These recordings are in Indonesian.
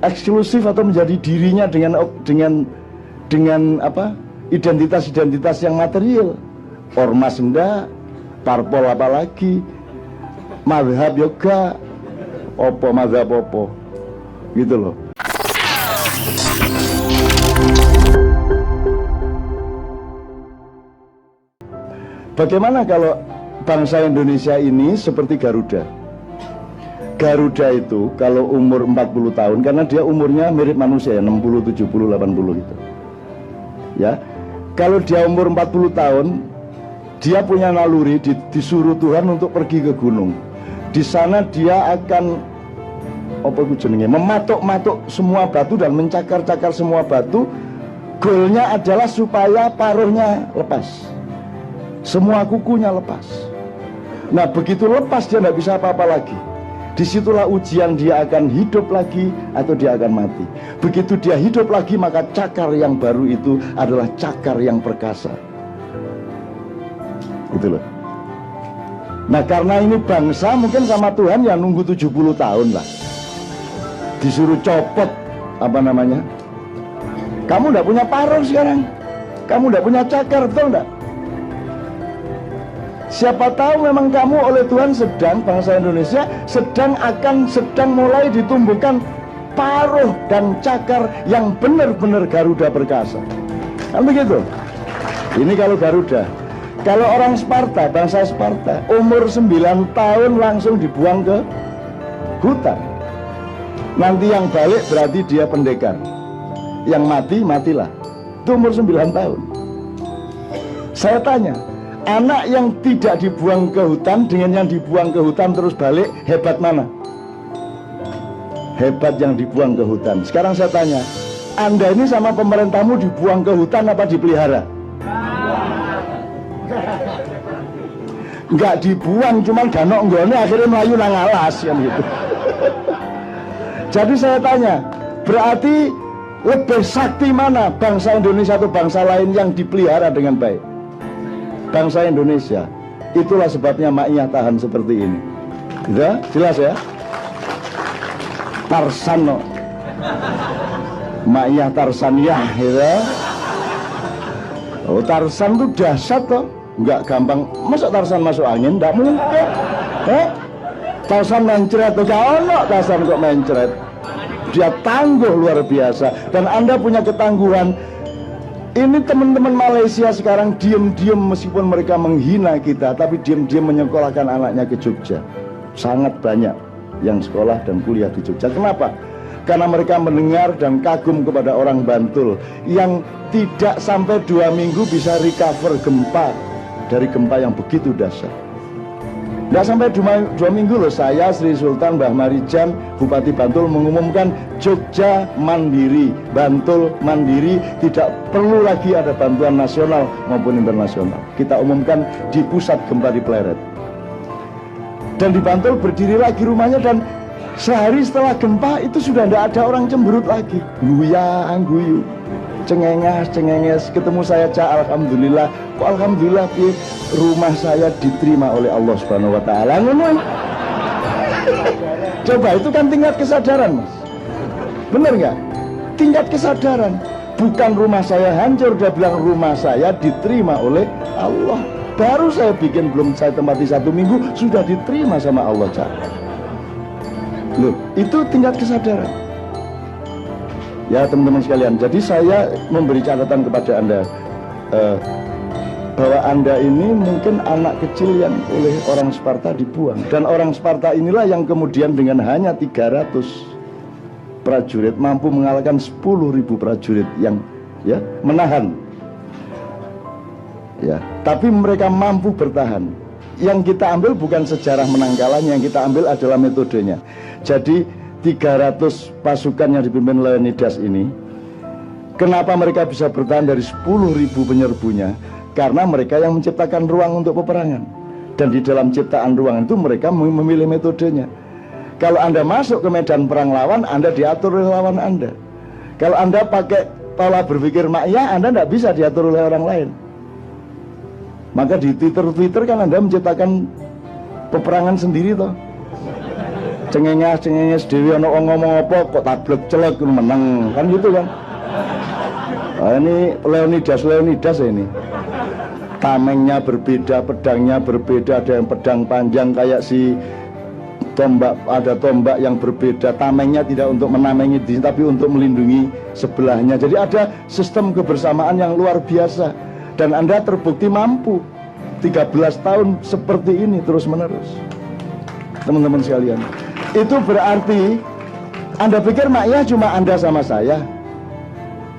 eksklusif atau menjadi dirinya dengan apa, identitas yang material. Ormas enggak, parpol apalagi, mazhab yoga, mazhab gitu loh. Bagaimana kalau bangsa Indonesia ini seperti Garuda? Garuda itu kalau umur 40 tahun, karena dia umurnya mirip manusia ya, 60, 70, 80 gitu. Ya. Kalau dia umur 40 tahun, dia punya naluri, disuruh Tuhan untuk pergi ke gunung. Di sana dia akan mematuk-matuk semua batu dan mencakar-cakar semua batu. Goalnya adalah supaya paruhnya lepas, semua kukunya lepas. Nah begitu lepas dia tidak bisa apa-apa lagi. Disitulah ujian, dia akan hidup lagi atau dia akan mati. Begitu dia hidup lagi, maka cakar yang baru itu adalah cakar yang perkasa. Gitu loh. Nah karena ini bangsa mungkin sama Tuhan ya nunggu 70 tahun lah. Disuruh copot apa namanya, kamu tidak punya paruh sekarang, kamu tidak punya cakar, betul tidak? Siapa tahu memang kamu oleh Tuhan bangsa Indonesia sedang mulai ditumbuhkan paruh dan cakar yang benar-benar Garuda perkasa. Kan begitu? Ini kalau Garuda. Kalau orang Sparta, bangsa Sparta, umur 9 tahun langsung dibuang ke hutan. Nanti yang balik berarti dia pendekar, yang mati, matilah. Itu umur 9 tahun. Saya tanya, anak yang tidak dibuang ke hutan dengan yang dibuang ke hutan terus balik, hebat mana? Hebat yang dibuang ke hutan. Sekarang saya tanya, Anda ini sama pemerintahmu dibuang ke hutan apa dipelihara? Enggak dibuang, cuman ganok nggone akhirnya melayu nang alas kan gitu. Jadi saya tanya, berarti lebih sakti mana bangsa Indonesia atau bangsa lain yang dipelihara dengan baik? Bangsa Indonesia. Itulah sebabnya Mak Iyah tahan seperti ini. Gitu? Jelas ya? Tarsan no. Mak Iyah Tarsan ya, gitu. Oh, Tarsan tuh dahsyat toh. Enggak gampang. Masa Tarsan masuk angin? Enggak mungkin. Tarsan mencret tuh, Tarsan kok mencret. Dia tangguh luar biasa. Dan Anda punya ketangguhan. Ini teman-teman Malaysia sekarang diam-diam meskipun mereka menghina kita, tapi diam-diam menyekolahkan anaknya ke Jogja. Sangat banyak yang sekolah dan kuliah di Jogja. Kenapa? Karena mereka mendengar dan kagum kepada orang Bantul yang tidak sampai 2 minggu bisa recover gempa, dari gempa yang begitu dahsyat. Tidak sampai 2 minggu loh, saya Sri Sultan Mbah Marijan Bupati Bantul mengumumkan Jogja mandiri, Bantul mandiri, tidak perlu lagi ada bantuan nasional maupun internasional. Kita umumkan di pusat gempa di Pleret. Dan di Bantul berdiri lagi rumahnya, dan sehari setelah gempa itu sudah tidak ada orang cemberut lagi. Guyang guyu, cengenges, ketemu saya alhamdulillah. Kok alhamdulillah rumah saya diterima oleh Allah Subhanahu wa taala. Coba itu kan tingkat kesadaran, Mas. Bener nggak? Tingkat kesadaran. Bukan rumah saya hancur, dia bilang rumah saya diterima oleh Allah. Baru saya bikin, belum saya tempati 1 minggu sudah diterima sama Allah. Loh, itu tingkat kesadaran. Ya teman-teman sekalian, jadi saya memberi catatan kepada Anda bahwa Anda ini mungkin anak kecil yang oleh orang Sparta dibuang. Dan orang Sparta inilah yang kemudian dengan hanya 300 prajurit mampu mengalahkan 10.000 prajurit yang ya menahan. Ya, tapi mereka mampu bertahan. Yang kita ambil bukan sejarah menang kalahnya, yang kita ambil adalah metodenya. Jadi 300 pasukan yang dipimpin Leonidas ini, kenapa mereka bisa bertahan dari 10.000 penyerbunya? Karena mereka yang menciptakan ruang untuk peperangan. Dan di dalam ciptaan ruang itu mereka memilih metodenya. Kalau Anda masuk ke medan perang lawan, Anda diatur oleh lawan Anda. Kalau Anda pakai pola berpikir Mak Iyah, Anda tidak bisa diatur oleh orang lain. Maka di Twitter kan Anda menciptakan peperangan sendiri toh. cengenges dewi ana ngomong apa kok tablek celek menang kan gitu kan. Ini Leonidas ini. Tamengnya berbeda, pedangnya berbeda, ada yang pedang panjang kayak si tombak, ada tombak yang berbeda. Tamengnya tidak untuk menamengi diri tapi untuk melindungi sebelahnya. Jadi ada sistem kebersamaan yang luar biasa. Dan Anda terbukti mampu 13 tahun seperti ini terus menerus. Teman-teman sekalian, itu berarti Anda pikir Ma'iyah cuma Anda sama saya?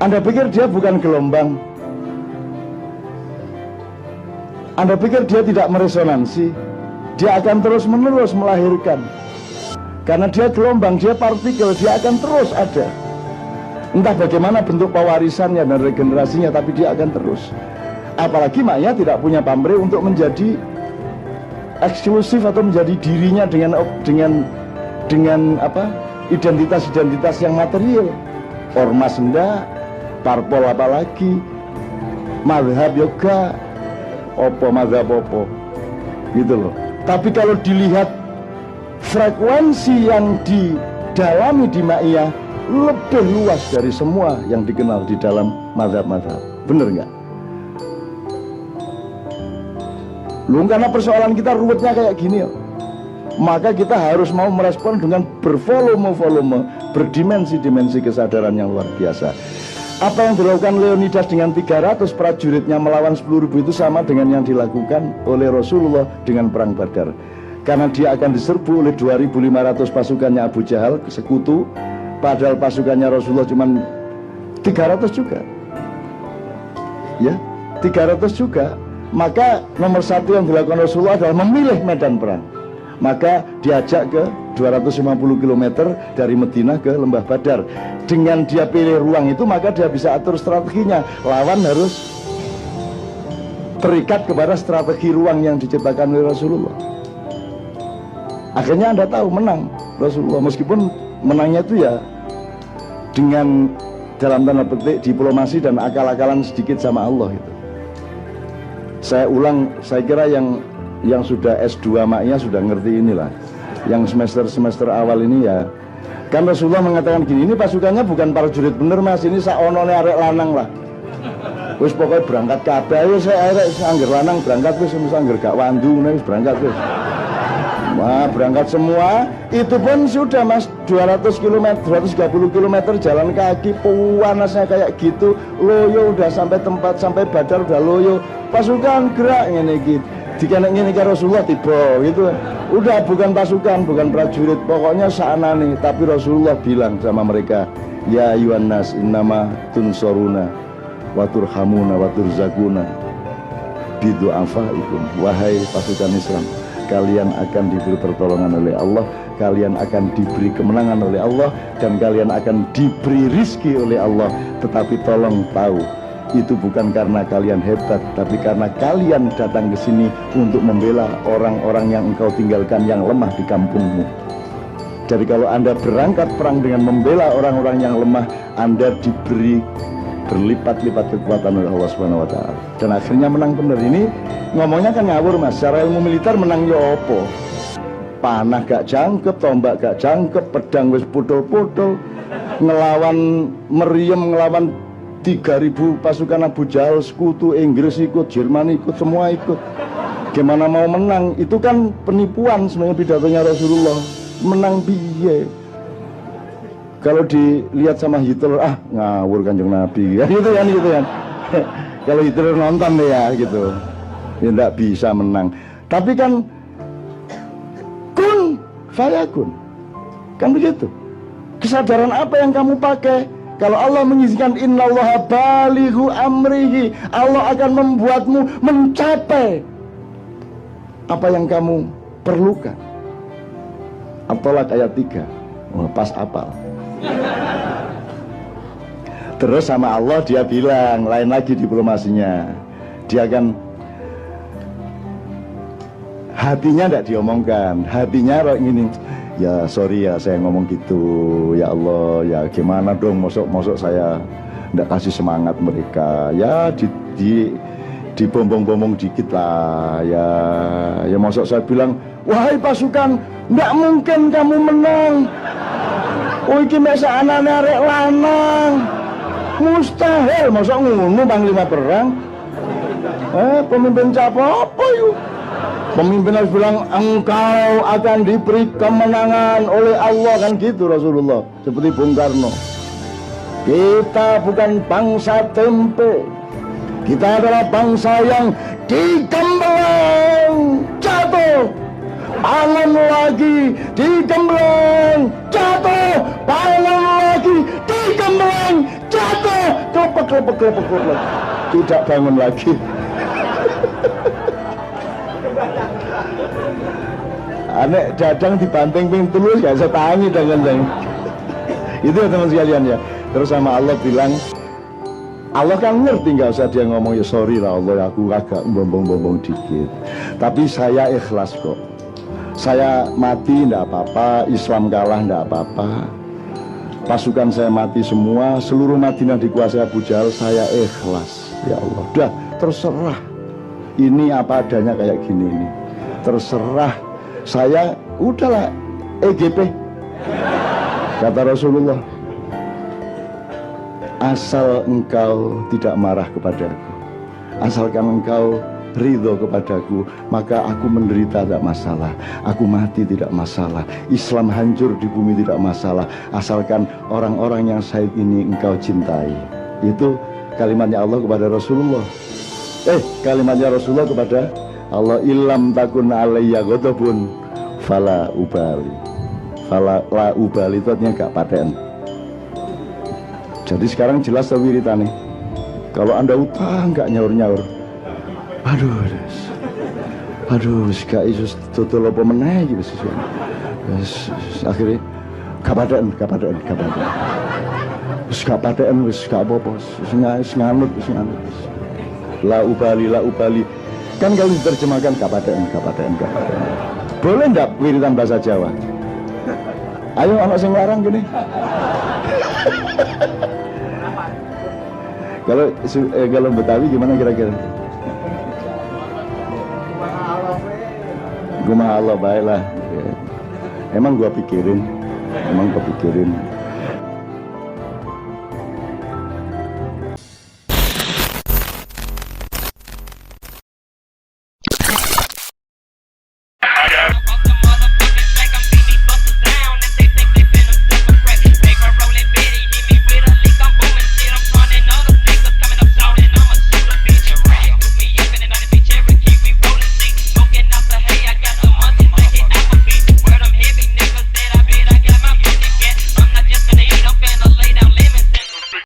Anda pikir dia bukan gelombang? Anda pikir dia tidak meresonansi? Dia akan terus menerus melahirkan. Karena dia gelombang, dia partikel, dia akan terus ada. Entah bagaimana bentuk pewarisannya dan regenerasinya, tapi dia akan terus. Apalagi Ma'iyah tidak punya pamrih untuk menjadi eksklusif atau menjadi dirinya dengan apa? Identitas yang material. Ormas enggak, parpol apalagi, mazhab yoga, mazhab gitu loh. Tapi kalau dilihat frekuensi yang didalami di Ma'iyah lebih luas dari semua yang dikenal di dalam mazhab-mazhab. Bener nggak? Lu karena persoalan kita ruwetnya kayak gini loh. Maka kita harus mau merespon dengan bervolume-volume, berdimensi-dimensi kesadaran yang luar biasa. Apa yang dilakukan Leonidas dengan 300 prajuritnya melawan 10.000 itu sama dengan yang dilakukan oleh Rasulullah dengan perang Badar. Karena dia akan diserbu oleh 2.500 pasukannya Abu Jahal, sekutu, padahal pasukannya Rasulullah cuma 300 juga. Ya, 300 juga. Maka nomor satu yang dilakukan Rasulullah adalah memilih medan perang. Maka diajak ke 250 km dari Madinah ke Lembah Badar. Dengan dia pilih ruang itu, maka dia bisa atur strateginya. Lawan harus terikat kepada strategi ruang yang diciptakan oleh Rasulullah. Akhirnya Anda tahu menang Rasulullah, meskipun menangnya itu ya dengan dalam tanda petik diplomasi dan akal-akalan sedikit sama Allah itu. Saya ulang, saya kira yang sudah S2 Ma'iyah sudah ngerti inilah. Yang semester awal ini ya, kan Rasulullah mengatakan gini, ini pasukannya bukan prajurit bener mas, ini saonone arek lanang lah. Wis pokoknya berangkat kabeh, ayo saya arek angger lanang berangkat wis angger gak wandu wis berangkat wis. Wah, berangkat semua. Itu pun sudah mas 200 km, 230 km jalan kaki, panasnya kayak gitu. Loyo udah sampai tempat, sampai Badar udah loyo. Pasukan gerak ngene iki. Dikenek-ngene karo Rasulullah tiba gitu. Udah bukan pasukan, bukan prajurit, pokoknya saanane. Tapi Rasulullah bilang sama mereka, ya ayyuhan nas innama tunsoruna wa turhamuna wa turzaquna bidu'afaikum. Wahai pasukan Islam, kalian akan diberi pertolongan oleh Allah, kalian akan diberi kemenangan oleh Allah, dan kalian akan diberi rizki oleh Allah. Tetapi tolong tahu, itu bukan karena kalian hebat, tapi karena kalian datang ke sini untuk membela orang-orang yang engkau tinggalkan yang lemah di kampungmu. Jadi kalau Anda berangkat perang dengan membela orang-orang yang lemah, Anda diberi berlipat-lipat kekuatan oleh Allah Subhanahu wa taala. Dan akhirnya menang bener. Ini ngomongnya kan ngawur mas, secara ilmu militer menang yo opo? Panah gak jangkep, tombak gak jangkep, pedang wis putul-putul, ngelawan meriem, ngelawan 3.000 pasukan Abu Jahal, sekutu, Inggris ikut, Jerman ikut, semua ikut. Gimana mau menang? Itu kan penipuan sebenarnya pidatonya Rasulullah. Menang piye? Kalau dilihat sama Hitler, ngawur Kanjeng Nabi, ya gitu kan. Kalau Hitler nonton deh ya gitu, ya enggak bisa menang. Tapi kan kun fayakun, kan begitu. Kesadaran apa yang kamu pakai? Kalau Allah mengizinkan innallaha balighu amrihi, Allah akan membuatmu mencapai apa yang kamu perlukan. At-Tolak ayat 3. Pas apal. Terus sama Allah dia bilang, lain lagi diplomasinya. Dia kan hatinya tidak diomongkan, hatinya gini, ya sorry ya saya ngomong gitu, ya Allah ya gimana dong, mosok saya tidak kasih semangat mereka, ya dibombong-bombong dikit lah, ya mosok saya bilang wahai pasukan Nggak mungkin kamu menang. Oh iki mek anane arek lanang. Mustahil, masa ngono panglima perang. Pemimpin apa yuk? Pemimpin harus bilang engkau akan diberi kemenangan oleh Allah, kan gitu Rasulullah. Seperti Bung Karno. Kita bukan bangsa tempe. Kita adalah bangsa yang digembleng jatuh, bangun lagi, digembleng jatuh, bangun lagi, digembleng jatuh, klepek. Tidak bangun lagi. Anek dadang dibanting ping telu gak bisa tangi dengan itu ya teman sekalian ya. Terus sama Allah bilang, Allah kan ngerti, nggak usah dia ngomong ya sorry lah Allah, aku agak bombong dikit, tapi saya ikhlas kok. Saya mati ndak apa-apa, Islam kalah ndak apa-apa, pasukan saya mati semua, seluruh Madinah dikuasai Abu Jahal, saya ikhlas ya Allah. Udah terserah, ini apa adanya kayak gini ini, terserah saya, udahlah EGP kata Rasulullah. Asal engkau tidak marah kepadaku, asalkan engkau ridho kepadaku, maka aku menderita tidak masalah, aku mati tidak masalah, Islam hancur di bumi tidak masalah, asalkan orang-orang yang syahid ini engkau cintai. Itu kalimatnya Allah kepada Rasulullah. Kalimatnya Rasulullah kepada Allah, ilam takun alayya ghadabun fala ubali. Fala la ubali itu artinya gak paten. Jadi sekarang jelas wiritane. Kalau Anda utang gak nyaur-nyaur, aduh gak iso dodol apa meneh iki wis. Akhirnya kapaten. Wis kapaten wis gak apa-apa. Wis nganut. La ubali. Kan kalau diterjemahkan kapaten. Boleh enggak wiritan bahasa Jawa? Ayo anak sing larang gini. Kalau Betawi gimana kira-kira? Gumaha Allah baiklah. Emang gua pikirin.